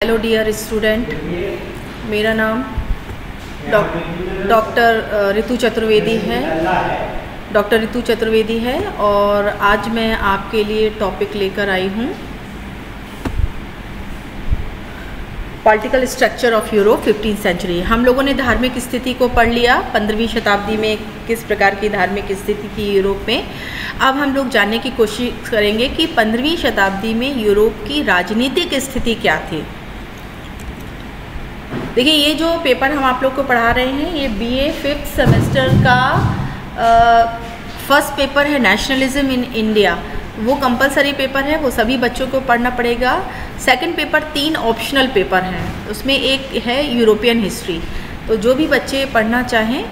Hello dear student, मेरा नाम doctor ऋतु चतुर्वेदी है और आज मैं आपके लिए टॉपिक लेकर आई हूँ political structure of Europe 15th century. हम लोगों ने धार्मिक स्थिति को पढ़ लिया, 15वीं शताब्दी में किस प्रकार की धार्मिक स्थिति थी यूरोप में। अब हम लोग जानने की कोशिश करेंगे कि 15वीं शताब्दी में यूरोप की राजनीतिक स्थिति क्या थी। देखिए, ये जो पेपर हम आप लोग को पढ़ा रहे हैं ये BA 5th सेमेस्टर का फर्स्ट पेपर है, नेशनलिज्म इन इंडिया। वो कंपलसरी पेपर है, वो सभी बच्चों को पढ़ना पड़ेगा। सेकंड पेपर 3 ऑप्शनल पेपर हैं, उसमें एक है यूरोपियन हिस्ट्री। तो जो भी बच्चे पढ़ना चाहें,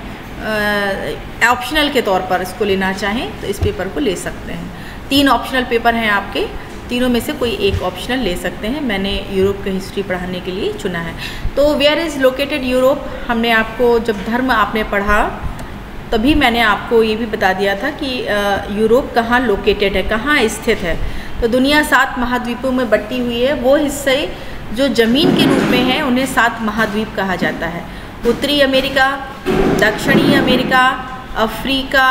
ऑप्शनल के तौर पर इसको लेना चाहें तो इस पेपर को ले सकते हैं। 3 ऑप्शनल पेपर हैं आपके, तीनों में से कोई एक ऑप्शनल ले सकते हैं। मैंने यूरोप की हिस्ट्री पढ़ाने के लिए चुना है। तो वेयर इज़ लोकेटेड यूरोप, हमने आपको जब धर्म आपने पढ़ा तभी मैंने आपको ये भी बता दिया था कि यूरोप कहाँ लोकेटेड है, कहाँ स्थित है। तो दुनिया 7 महाद्वीपों में बटी हुई है। वो हिस्से जो ज़मीन के रूप में हैं उन्हें 7 महाद्वीप कहा जाता है। उत्तरी अमेरिका, दक्षिणी America, Africa,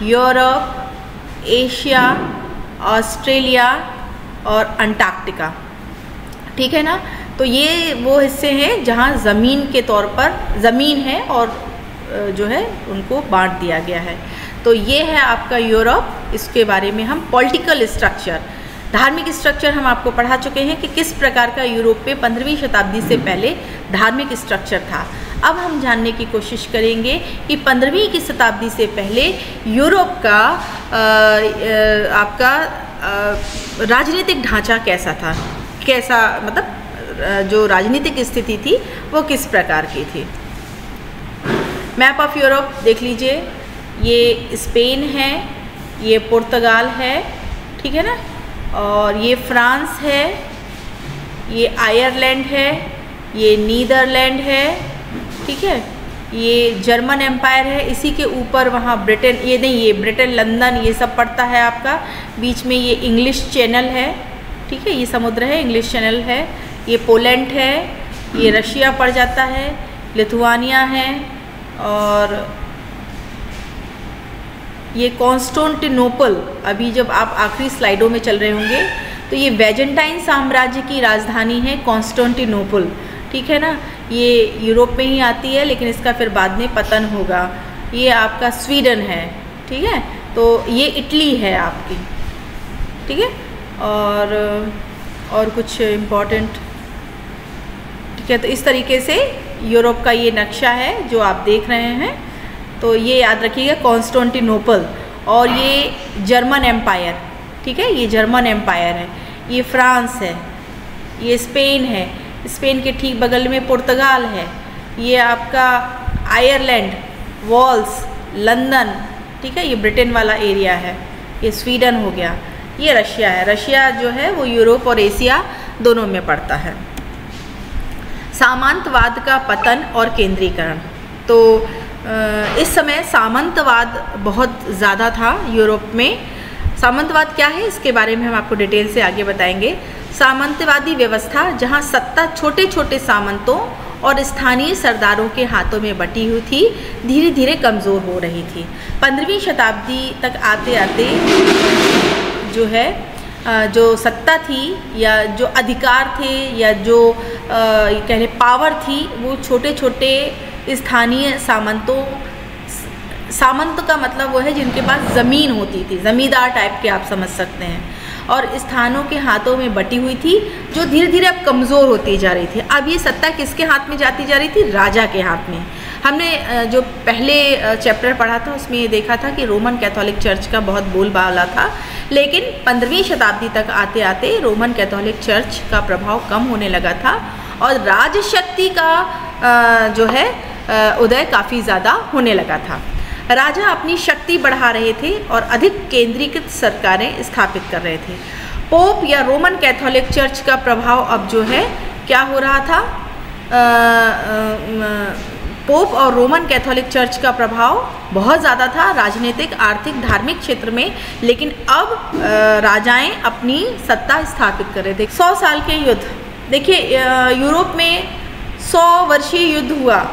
Europe, Asia, Australia और अंटार्कटिका। ठीक है ना। तो ये वो हिस्से हैं जहाँ ज़मीन के तौर पर ज़मीन है और जो है उनको बांट दिया गया है। तो ये है आपका यूरोप। इसके बारे में हम पॉलिटिकल स्ट्रक्चर, धार्मिक स्ट्रक्चर हम आपको पढ़ा चुके हैं कि किस प्रकार का यूरोप पे 15वीं शताब्दी से पहले धार्मिक स्ट्रक्चर था। अब हम जानने की कोशिश करेंगे कि 15वीं की शताब्दी से पहले यूरोप का आपका राजनीतिक ढांचा कैसा था, कैसा मतलब जो राजनीतिक स्थिति थी वो किस प्रकार की थी। मैप ऑफ यूरोप देख लीजिए, ये स्पेन है, ये पुर्तगाल है, ठीक है ना, और ये फ्रांस है, ये आयरलैंड है, ये नीदरलैंड है, ठीक है, ये जर्मन एम्पायर है। इसी के ऊपर वहाँ ब्रिटेन, ये नहीं, ये ब्रिटेन, लंदन, ये सब पड़ता है आपका। बीच में ये इंग्लिश चैनल है, ठीक है, ये समुद्र है, इंग्लिश चैनल है। ये पोलैंड है, ये रशिया पड़ जाता है, लिथुआनिया है, और ये कॉन्स्टेंटिनोपल। अभी जब आप आखिरी स्लाइडों में चल रहे होंगे तो ये बैजेंटाइन साम्राज्य की राजधानी है कॉन्स्टेंटिनोपल, ठीक है ना। ये यूरोप में ही आती है लेकिन इसका फिर बाद में पतन होगा। ये आपका स्वीडन है, ठीक है, तो ये इटली है आपकी, ठीक है। और कुछ इम्पोर्टेंट, ठीक है। तो इस तरीके से यूरोप का ये नक्शा है जो आप देख रहे हैं। तो ये याद रखिएगा, कॉन्स्टेंटिनोपल, और ये जर्मन एम्पायर, ठीक है, ये जर्मन एम्पायर है। ये फ्रांस है, ये स्पेन है, स्पेन के ठीक बगल में पुर्तगाल है। ये आपका आयरलैंड, वॉल्स, लंदन, ठीक है, ये ब्रिटेन वाला एरिया है। ये स्वीडन हो गया। ये रशिया है। रशिया जो है वो यूरोप और एशिया दोनों में पड़ता है। सामंतवाद का पतन और केंद्रीकरण। तो इस समय सामंतवाद बहुत ज़्यादा था यूरोप में। सामंतवाद क्या है इसके बारे में हम आपको डिटेल से आगे बताएंगे। सामंतवादी व्यवस्था जहां सत्ता छोटे छोटे सामंतों और स्थानीय सरदारों के हाथों में बटी हुई थी, धीरे धीरे कमज़ोर हो रही थी। 15वीं शताब्दी तक आते आते जो है जो सत्ता थी या जो अधिकार थे या जो कह लें पावर थी, वो छोटे छोटे स्थानीय सामंतों, सामंत का मतलब वो है जिनके पास ज़मीन होती थी, ज़मींदार टाइप के आप समझ सकते हैं, और स्थानों के हाथों में बटी हुई थी, जो धीरे धीरे अब कमज़ोर होती जा रही थी। अब ये सत्ता किसके हाथ में जाती जा रही थी? राजा के हाथ में। हमने जो पहले चैप्टर पढ़ा था उसमें ये देखा था कि रोमन कैथोलिक चर्च का बहुत बोलबाला था, लेकिन 15वीं शताब्दी तक आते आते रोमन कैथोलिक चर्च का प्रभाव कम होने लगा था और राजशक्ति का जो है उदय काफ़ी ज़्यादा होने लगा था। राजा अपनी शक्ति बढ़ा रहे थे और अधिक केंद्रीकृत सरकारें स्थापित कर रहे थे। पोप या रोमन कैथोलिक चर्च का प्रभाव अब जो है क्या हो रहा था, पोप और रोमन कैथोलिक चर्च का प्रभाव बहुत ज़्यादा था राजनीतिक, आर्थिक, धार्मिक क्षेत्र में, लेकिन अब राजाएं अपनी सत्ता स्थापित कर रहे थे। 100 साल के युद्ध देखिए यूरोप में 100 वर्षीय युद्ध हुआ।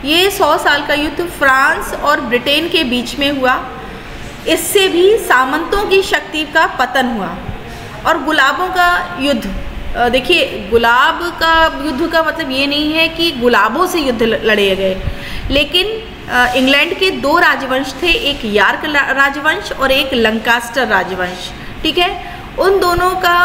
ये 100 साल का युद्ध फ्रांस और ब्रिटेन के बीच में हुआ। इससे भी सामंतों की शक्ति का पतन हुआ। और गुलाबों का युद्ध, देखिए गुलाब का युद्ध का मतलब ये नहीं है कि गुलाबों से युद्ध लड़े गए, लेकिन इंग्लैंड के 2 राजवंश थे, एक यार्क राजवंश और एक लंकास्टर राजवंश। ठीक है, उन दोनों का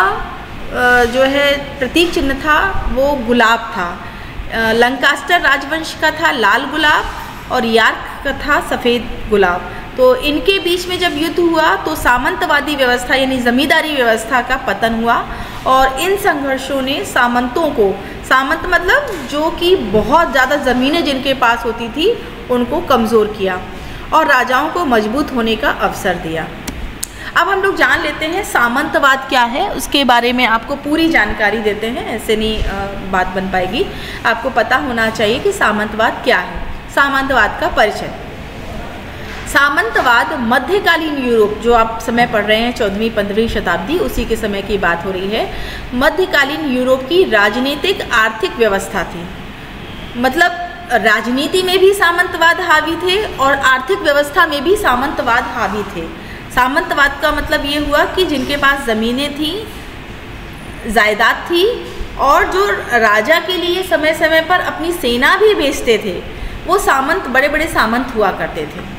जो है प्रतीक चिन्ह था वो गुलाब था। लंकास्टर राजवंश का था लाल गुलाब और यार्क का था सफ़ेद गुलाब। तो इनके बीच में जब युद्ध हुआ तो सामंतवादी व्यवस्था यानी ज़मींदारी व्यवस्था का पतन हुआ और इन संघर्षों ने सामंतों को, सामंत मतलब जो कि बहुत ज़्यादा ज़मीनें जिनके पास होती थी, उनको कमज़ोर किया और राजाओं को मजबूत होने का अवसर दिया। अब हम लोग जान लेते हैं सामंतवाद क्या है, उसके बारे में आपको पूरी जानकारी देते हैं, ऐसे नहीं बात बन पाएगी। आपको पता होना चाहिए कि सामंतवाद क्या है। सामंतवाद का परिचय। सामंतवाद मध्यकालीन यूरोप, जो आप समय पढ़ रहे हैं 14वीं-15वीं शताब्दी, उसी के समय की बात हो रही है। मध्यकालीन यूरोप की राजनीतिक आर्थिक व्यवस्था थी। मतलब राजनीति में भी सामंतवाद हावी थे और आर्थिक व्यवस्था में भी सामंतवाद हावी थे। सामंतवाद का मतलब ये हुआ कि जिनके पास ज़मीनें थी, जायदाद थी और जो राजा के लिए समय समय पर अपनी सेना भी भेजते थे, वो सामंत, बड़े बड़े सामंत हुआ करते थे।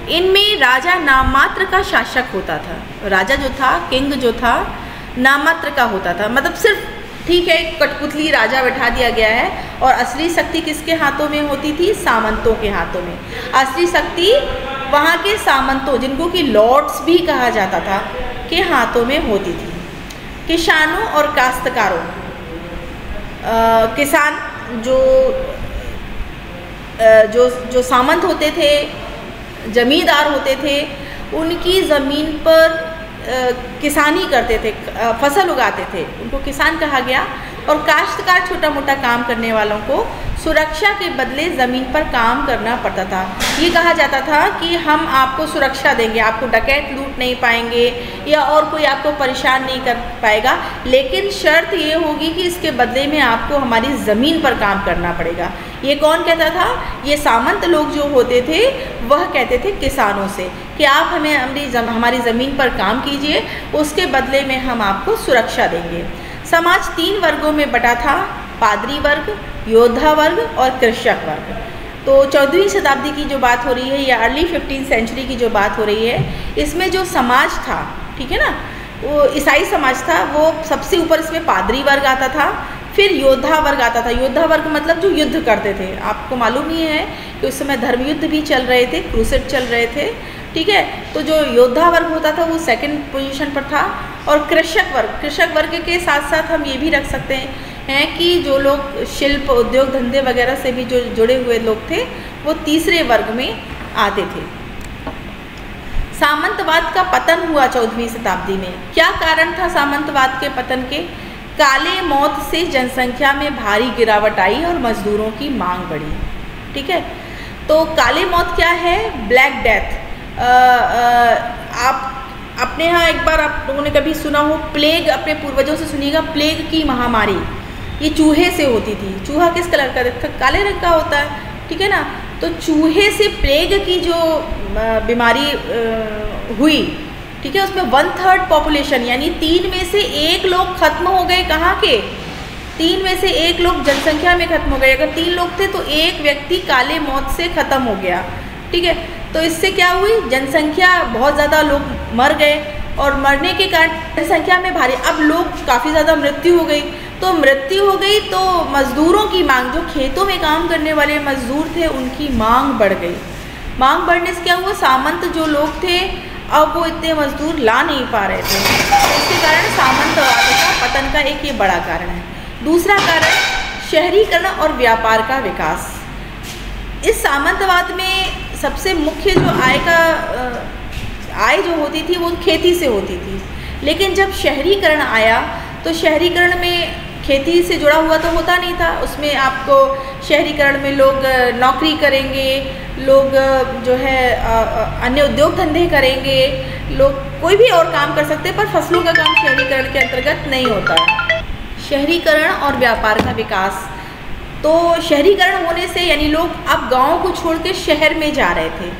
इनमें राजा नाम मात्र का शासक होता था। राजा जो था, किंग जो था, नाम मात्र का होता था। मतलब सिर्फ ठीक है कठपुतली राजा बैठा दिया गया है और असली शक्ति किसके हाथों में होती थी? सामंतों के हाथों में। असली शक्ति वहाँ के सामंतों, जिनको कि लॉर्ड्स भी कहा जाता था, के हाथों में होती थी। किसानों और काश्तकारों, किसान जो सामंत होते थे, जमींदार होते थे, उनकी ज़मीन पर किसानी करते थे, फसल उगाते थे, उनको किसान कहा गया। और काश्तकार छोटा मोटा काम करने वालों को सुरक्षा के बदले ज़मीन पर काम करना पड़ता था। ये कहा जाता था कि हम आपको सुरक्षा देंगे, आपको डकैत लूट नहीं पाएंगे या और कोई आपको परेशान नहीं कर पाएगा, लेकिन शर्त ये होगी कि इसके बदले में आपको हमारी ज़मीन पर काम करना पड़ेगा। ये कौन कहता था? ये सामंत लोग जो होते थे वह कहते थे किसानों से कि आप हमें हमारी ज़मीन पर काम कीजिए, उसके बदले में हम आपको सुरक्षा देंगे। समाज 3 वर्गों में बटा था, पादरी वर्ग, योद्धा वर्ग और कृषक वर्ग। तो 14वीं शताब्दी की जो बात हो रही है या अर्ली 15th सेंचुरी की जो बात हो रही है, इसमें जो समाज था, ठीक है ना, वो ईसाई समाज था, वो सबसे ऊपर इसमें पादरी वर्ग आता था, फिर योद्धा वर्ग आता था। योद्धा वर्ग मतलब जो युद्ध करते थे। आपको मालूम ही है कि उस समय धर्म युद्ध भी चल रहे थे, क्रूसेड चल रहे थे, ठीक है। तो जो योद्धा वर्ग होता था वो सेकंड पोजीशन पर था। और कृषक वर्ग के साथ साथ हम ये भी रख सकते हैं कि जो लोग शिल्प, उद्योग धंधे वगैरह से भी जो जुड़े हुए लोग थे, वो तीसरे वर्ग में आते थे। सामंतवाद का पतन हुआ 14वीं शताब्दी में। क्या कारण था सामंतवाद के पतन के? काले मौत से जनसंख्या में भारी गिरावट आई और मजदूरों की मांग बढ़ी, ठीक है। तो काले मौत क्या है? Black death. आप अपने यहाँ एक बार आप लोगों ने कभी सुना हो प्लेग, अपने पूर्वजों से सुनिएगा, प्लेग की महामारी ये चूहे से होती थी। चूहा किस कलर का? काले रंग का होता है, ठीक है ना। तो चूहे से प्लेग की जो बीमारी हुई, ठीक है, उसमें 1/3 पॉपुलेशन यानी 3 में से 1 लोग खत्म हो गए। कहाँ के? 3 में से 1 लोग जनसंख्या में खत्म हो गए। अगर 3 लोग थे तो 1 व्यक्ति काले मौत से खत्म हो गया, ठीक है। तो इससे क्या हुई? जनसंख्या, बहुत ज़्यादा लोग मर गए और मरने के कारण जनसंख्या में भारी, अब लोग काफ़ी ज़्यादा मृत्यु हो गई। तो मृत्यु हो गई तो मज़दूरों की मांग, जो खेतों में काम करने वाले मज़दूर थे, उनकी मांग बढ़ गई। मांग बढ़ने से क्या हुआ? सामंत जो लोग थे अब वो इतने मज़दूर ला नहीं पा रहे थे। इसके कारण सामंतवाद का पतन का एक ये बड़ा कारण है। दूसरा कारण शहरीकरण और व्यापार का विकास। इस सामंतवाद में सबसे मुख्य जो आय जो होती थी वो खेती से होती थी। लेकिन जब शहरीकरण आया तो शहरीकरण में खेती से जुड़ा हुआ तो होता नहीं था। उसमें आपको शहरीकरण में लोग नौकरी करेंगे, लोग जो है अन्य उद्योग धंधे करेंगे, लोग कोई भी और काम कर सकते हैं, पर फसलों का काम शहरीकरण के अंतर्गत नहीं होता है। शहरीकरण और व्यापार का विकास। तो शहरीकरण होने से यानी लोग अब गाँव को छोड़ के शहर में जा रहे थे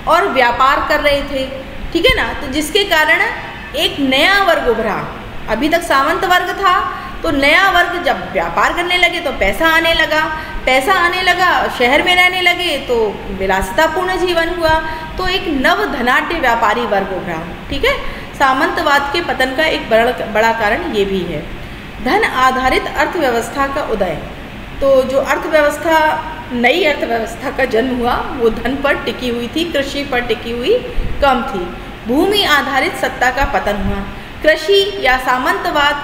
और व्यापार कर रहे थे, ठीक है ना। तो जिसके कारण एक नया वर्ग उभरा। अभी तक सामंत वर्ग था, तो नया वर्ग जब व्यापार करने लगे तो पैसा आने लगा, शहर में रहने लगे तो विलासितापूर्ण जीवन हुआ, तो एक नव धनाढ्य व्यापारी वर्ग उभरा, ठीक है। सामंतवाद के पतन का एक बड़ा कारण ये भी है। धन आधारित अर्थव्यवस्था का उदय। तो जो अर्थव्यवस्था, नई अर्थव्यवस्था का जन्म हुआ वो धन पर टिकी हुई थी, कृषि पर टिकी हुई कम थी। भूमि आधारित सत्ता का पतन हुआ। कृषि या सामंतवाद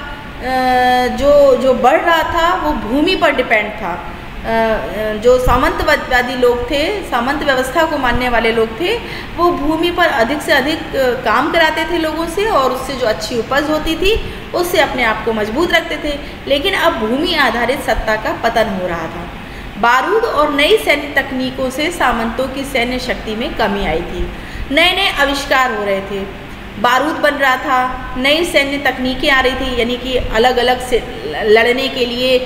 जो बढ़ रहा था वो भूमि पर डिपेंड था। जो सामंतवादी लोग थे, सामंत व्यवस्था को मानने वाले लोग थे, वो भूमि पर अधिक से अधिक काम कराते थे लोगों से, और उससे जो अच्छी उपज होती थी उससे अपने आप को मजबूत रखते थे। लेकिन अब भूमि आधारित सत्ता का पतन हो रहा था। बारूद और नई सैन्य तकनीकों से सामंतों की सैन्य शक्ति में कमी आई थी। नए नए आविष्कार हो रहे थे, बारूद बन रहा था, नई सैन्य तकनीकें आ रही थी, यानी कि अलग अलग से लड़ने के लिए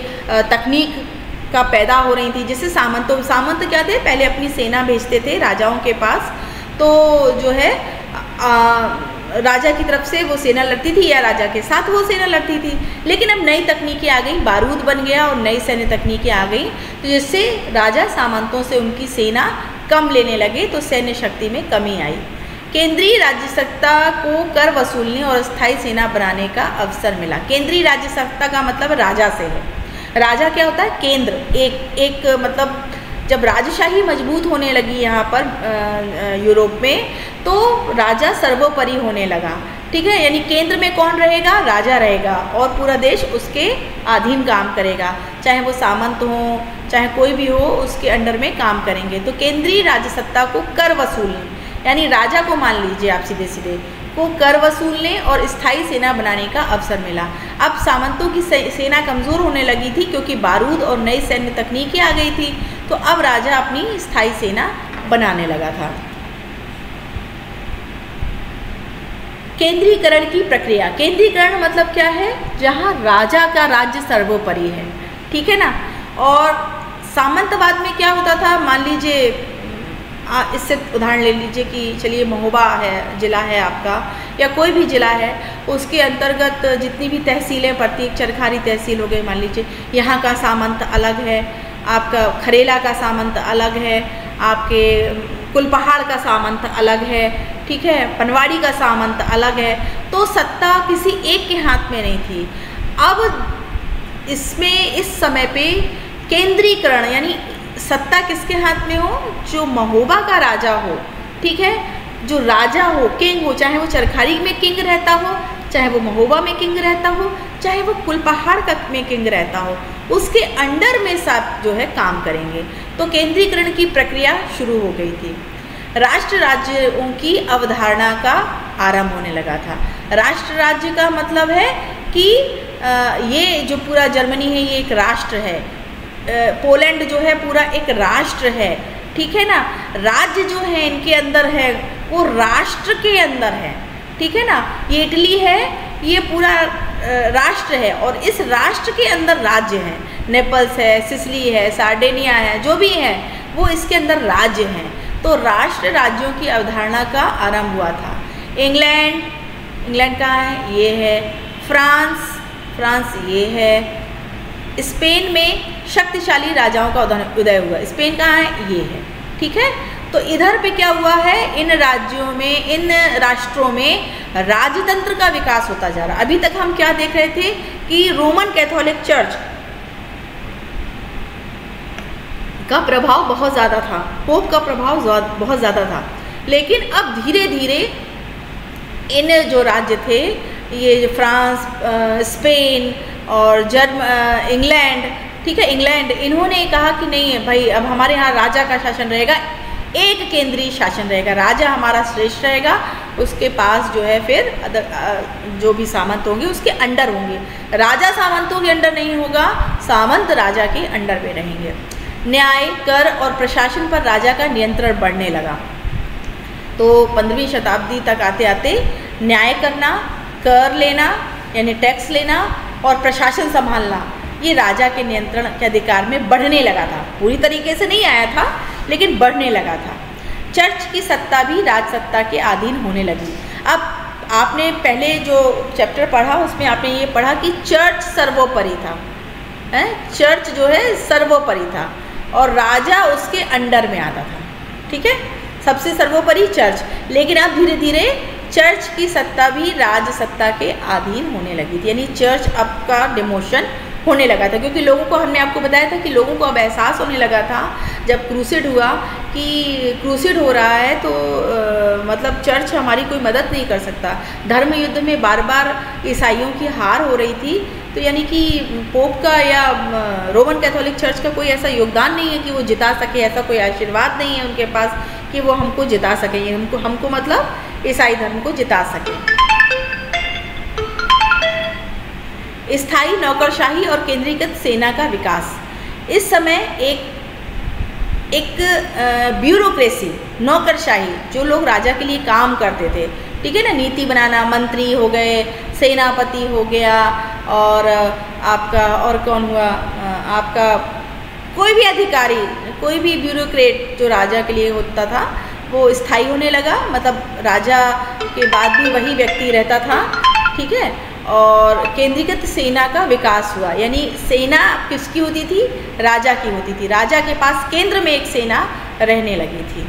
तकनीक का पैदा हो रही थी। जैसे सामंत क्या थे, पहले अपनी सेना भेजते थे राजाओं के पास, तो जो है राजा की तरफ से वो सेना लड़ती थी या राजा के साथ वो सेना लड़ती थी। लेकिन अब नई तकनीकें आ गई, बारूद बन गया और नई सैन्य तकनीकें आ गई, तो जिससे राजा सामंतों से उनकी सेना कम लेने लगे, तो सैन्य शक्ति में कमी आई। केंद्रीय राज्य सत्ता को कर वसूलने और स्थायी सेना बनाने का अवसर मिला। केंद्रीय राज्य सत्ता का मतलब राजा से है। राजा क्या होता है, केंद्र, एक मतलब जब राजशाही मजबूत होने लगी यहाँ पर यूरोप में, तो राजा सर्वोपरि होने लगा, ठीक है। यानी केंद्र में कौन रहेगा, राजा रहेगा, और पूरा देश उसके अधीन काम करेगा, चाहे वो सामंत हो चाहे कोई भी हो, उसके अंडर में काम करेंगे। तो केंद्रीय राज्य सत्ता को कर वसूलने, यानी राजा को मान लीजिए आप सीधे को कर वसूलने और स्थायी सेना बनाने का अवसर मिला। अब सामंतों की सेना कमज़ोर होने लगी थी क्योंकि बारूद और नई सैन्य तकनीकें आ गई थी, तो अब राजा अपनी स्थायी सेना बनाने लगा था। केंद्रीकरण की प्रक्रिया। केंद्रीकरण मतलब क्या है, जहाँ राजा का राज्य सर्वोपरि है, ठीक है ना। और सामंतवाद में क्या होता था, मान लीजिए इससे उदाहरण ले लीजिए कि चलिए महोबा है, जिला है आपका, या कोई भी जिला है, उसके अंतर्गत जितनी भी तहसीलें पड़ती, एक चरखारी तहसील हो गई मान लीजिए, यहाँ का सामंत अलग है, आपका खरेला का सामंत अलग है, आपके कुलपहाड़ का सामंत अलग है, ठीक है, पनवाड़ी का सामंत अलग है। तो सत्ता किसी एक के हाथ में नहीं थी। अब इसमें इस समय पे केंद्रीकरण, यानी सत्ता किसके हाथ में हो, जो महोबा का राजा हो, ठीक है, जो राजा हो, किंग हो, चाहे वो चरखारी में किंग रहता हो, चाहे वो महोबा में किंग रहता हो, चाहे वो कुलपहाड़ का में किंग रहता हो, उसके अंडर में सब जो है काम करेंगे। तो केंद्रीकरण की प्रक्रिया शुरू हो गई थी। राष्ट्र राज्यों की अवधारणा का आरंभ होने लगा था। राष्ट्र राज्य का मतलब है कि ये जो पूरा जर्मनी है ये एक राष्ट्र है, पोलैंड जो है पूरा एक राष्ट्र है, ठीक है ना। राज्य जो है इनके अंदर है वो राष्ट्र के अंदर है, ठीक है ना। ये इटली है, ये पूरा राष्ट्र है, और इस राष्ट्र के अंदर राज्य हैं, नेपल्स है, सिसिली है, सार्डिनिया है, जो भी है वो इसके अंदर राज्य हैं। तो राष्ट्र राज्यों की अवधारणा का आरंभ हुआ था। इंग्लैंड कहाँ है, ये है। फ्रांस ये है। स्पेन में शक्तिशाली राजाओं का उदय हुआ। स्पेन कहाँ है, ये है, ठीक है। तो इधर पे क्या हुआ है, इन राज्यों में, इन राष्ट्रों में राजतंत्र का विकास होता जा रहा। अभी तक हम क्या देख रहे थे कि रोमन कैथोलिक चर्च का प्रभाव बहुत ज़्यादा था, पोप का प्रभाव बहुत ज़्यादा था। लेकिन अब धीरे धीरे इन जो राज्य थे, ये फ्रांस, स्पेन और इंग्लैंड, ठीक है, इंग्लैंड, इन्होंने कहा कि नहीं भाई, अब हमारे यहाँ राजा का शासन रहेगा, एक केंद्रीय शासन रहेगा, राजा हमारा श्रेष्ठ रहेगा, उसके पास जो है फिर जो भी सामंत होंगे उसके अंडर होंगे। राजा सामंतों के अंडर नहीं होगा, सामंत राजा के अंडर में रहेंगे। न्याय, कर और प्रशासन पर राजा का नियंत्रण बढ़ने लगा। तो 15वीं शताब्दी तक आते आते न्याय करना, कर लेना यानी टैक्स लेना, और प्रशासन संभालना ये राजा के नियंत्रण के अधिकार में बढ़ने लगा था। पूरी तरीके से नहीं आया था, लेकिन बढ़ने लगा था। चर्च की सत्ता भी राजसत्ता के अधीन होने लगी। अब आपने पहले जो चैप्टर पढ़ा उसमें आपने ये पढ़ा कि चर्च सर्वोपरि था, चर्च जो है सर्वोपरि था और राजा उसके अंडर में आता था। ठीक है, सबसे सर्वोपरि चर्च। लेकिन अब धीरे धीरे चर्च की सत्ता भी राजसत्ता के अधीन होने लगी थी, यानी चर्च अब का डिमोशन होने लगा था, क्योंकि लोगों को, हमने आपको बताया था कि लोगों को अब एहसास होने लगा था जब क्रूसेड हुआ कि क्रूसेड हो रहा है तो मतलब चर्च हमारी कोई मदद नहीं कर सकता। धर्म युद्ध में बार बार ईसाइयों की हार हो रही थी, तो यानी कि पोप का या रोमन कैथोलिक चर्च का कोई ऐसा योगदान नहीं है कि वो जिता सके, ऐसा कोई आशीर्वाद नहीं है उनके पास कि वो हमको जिता सके, हमको मतलब ईसाई धर्म को जिता सके। स्थायी नौकरशाही और केंद्रीकृत सेना का विकास। इस समय एक ब्यूरोक्रेसी, नौकरशाही, जो लोग राजा के लिए काम करते थे, ठीक है ना, नीति बनाना, मंत्री हो गए, सेनापति हो गया, और आपका और कौन हुआ, आपका कोई भी अधिकारी, कोई भी ब्यूरोक्रेट जो राजा के लिए होता था वो स्थायी होने लगा। मतलब राजा के बाद भी वही व्यक्ति रहता था। ठीक है, और केंद्रीकृत सेना का विकास हुआ, यानी सेना किसकी होती थी, राजा की होती थी। राजा के पास केंद्र में एक सेना रहने लगी थी।